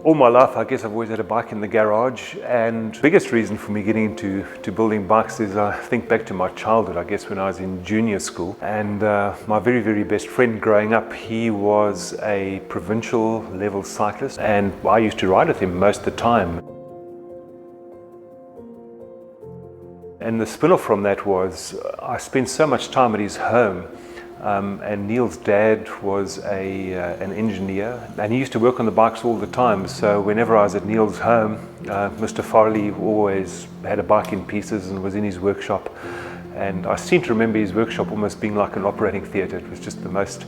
All my life, I guess I've always had a bike in the garage, and the biggest reason for me getting into building bikes is I think back to my childhood, I guess when I was in junior school, and my very, very best friend growing up, he was a provincial level cyclist, and I used to ride with him most of the time. And the spin-off from that was I spent so much time at his home. And Neil's dad was an engineer, and he used to work on the bikes all the time. So whenever I was at Neil's home, Mr. Farley always had a bike in pieces and was in his workshop. And I seem to remember his workshop almost being like an operating theatre. It was just the most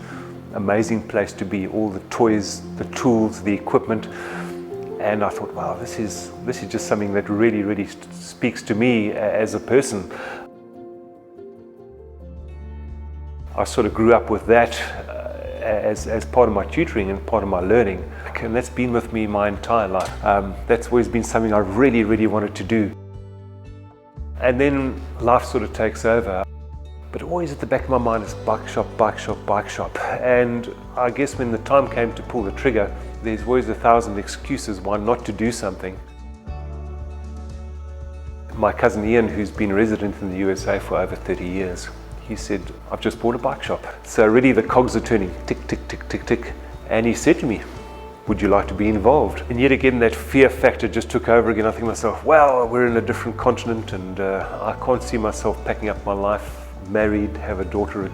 amazing place to be. All the toys, the tools, the equipment. And I thought, wow, this is just something that really, really speaks to me as a person. I sort of grew up with that as part of my tutoring and part of my learning, and that's been with me my entire life. That's always been something I really, really wanted to do. And then life sort of takes over, but always at the back of my mind is bike shop, bike shop, bike shop. And I guess when the time came to pull the trigger, there's always 1,000 excuses why not to do something. My cousin Ian, who's been a resident in the USA for over 30 years, he said, I've just bought a bike shop. So really the cogs are turning, tick, tick, tick, tick, tick. And he said to me, would you like to be involved? And yet again, that fear factor just took over again. I think to myself, well, we're in a different continent, and I can't see myself packing up my life, married, have a daughter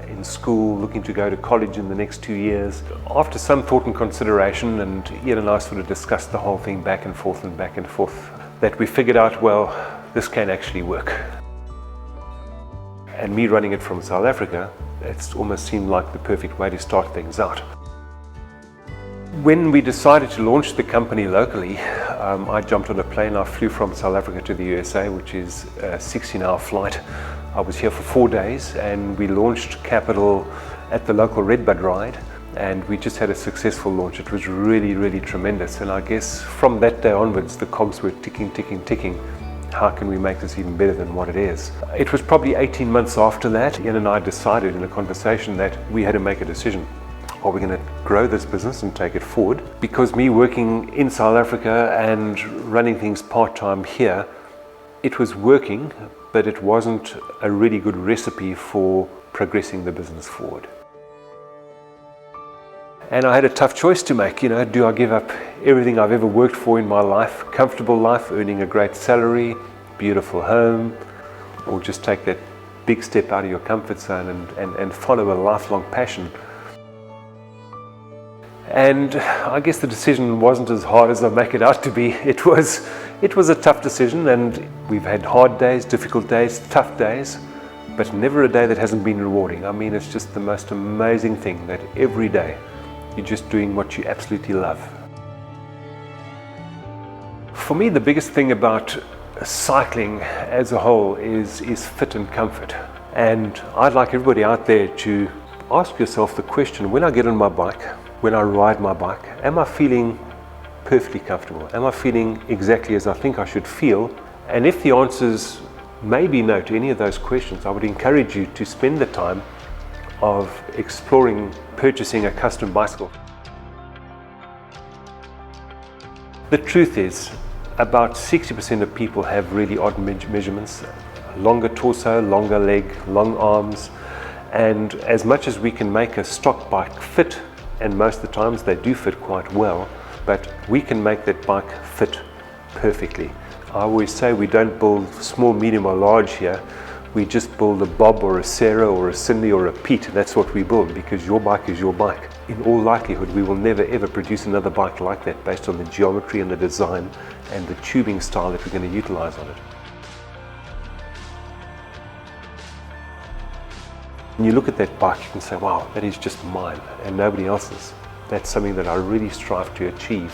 in school, looking to go to college in the next 2 years. After some thought and consideration, and Ian and I sort of discussed the whole thing back and forth, that we figured out, well, this can actually work. And me running it from South Africa, it's almost seemed like the perfect way to start things out. When we decided to launch the company locally, I jumped on a plane. I flew from South Africa to the USA, which is a 16-hour flight. I was here for 4 days, and we launched Capital at the local Redbud ride, and we just had a successful launch. It was really, really tremendous. And I guess from that day onwards, the cogs were ticking, ticking, ticking. How can we make this even better than what it is? It was probably 18 months after that, Ian and I decided in a conversation that we had to make a decision. Are we going to grow this business and take it forward? Because me working in South Africa and running things part-time here, it was working, but it wasn't a really good recipe for progressing the business forward. And I had a tough choice to make, do I give up everything I've ever worked for in my life, comfortable life, earning a great salary, beautiful home, or just take that big step out of your comfort zone and follow a lifelong passion? And I guess the decision wasn't as hard as I make it out to be. It was a tough decision, and we've had hard days, difficult days, tough days, but never a day that hasn't been rewarding. I mean, it's just the most amazing thing that every day you're just doing what you absolutely love. For me, the biggest thing about cycling as a whole is fit and comfort. And I'd like everybody out there to ask yourself the question, when I get on my bike, when I ride my bike, am I feeling perfectly comfortable? Am I feeling exactly as I think I should feel? And if the answers may be no to any of those questions, I would encourage you to spend the time of exploring purchasing a custom bicycle. The truth is, about 60% of people have really odd measurements, longer torso, longer leg, long arms, and as much as we can make a stock bike fit, and most of the times they do fit quite well, but we can make that bike fit perfectly. I always say we don't build small, medium or large here. We just build a Bob or a Sarah or a Cindy or a Pete. That's what we build, because your bike is your bike. In all likelihood, we will never ever produce another bike like that based on the geometry and the design and the tubing style that we're going to utilize on it. When you look at that bike, you can say, wow, that is just mine and nobody else's. That's something that I really strive to achieve.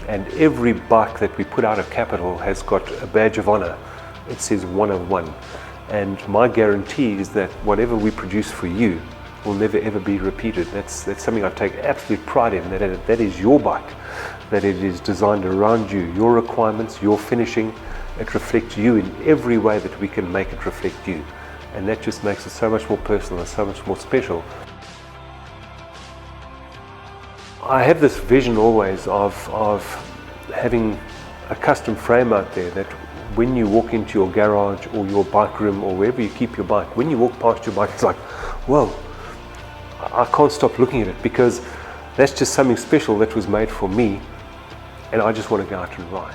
And every bike that we put out of Capital has got a badge of honor. It says 1 of 1. And my guarantee is that whatever we produce for you will never ever be repeated. That's something I take absolute pride in, that is your bike, that it is designed around you, your requirements, your finishing. It reflects you in every way that we can make it reflect you. And that just makes it so much more personal and so much more special. I have this vision always of having a custom frame out there that when you walk into your garage or your bike room or wherever you keep your bike, when you walk past your bike, it's like, whoa, I can't stop looking at it, because that's just something special that was made for me, and I just want to go out and ride.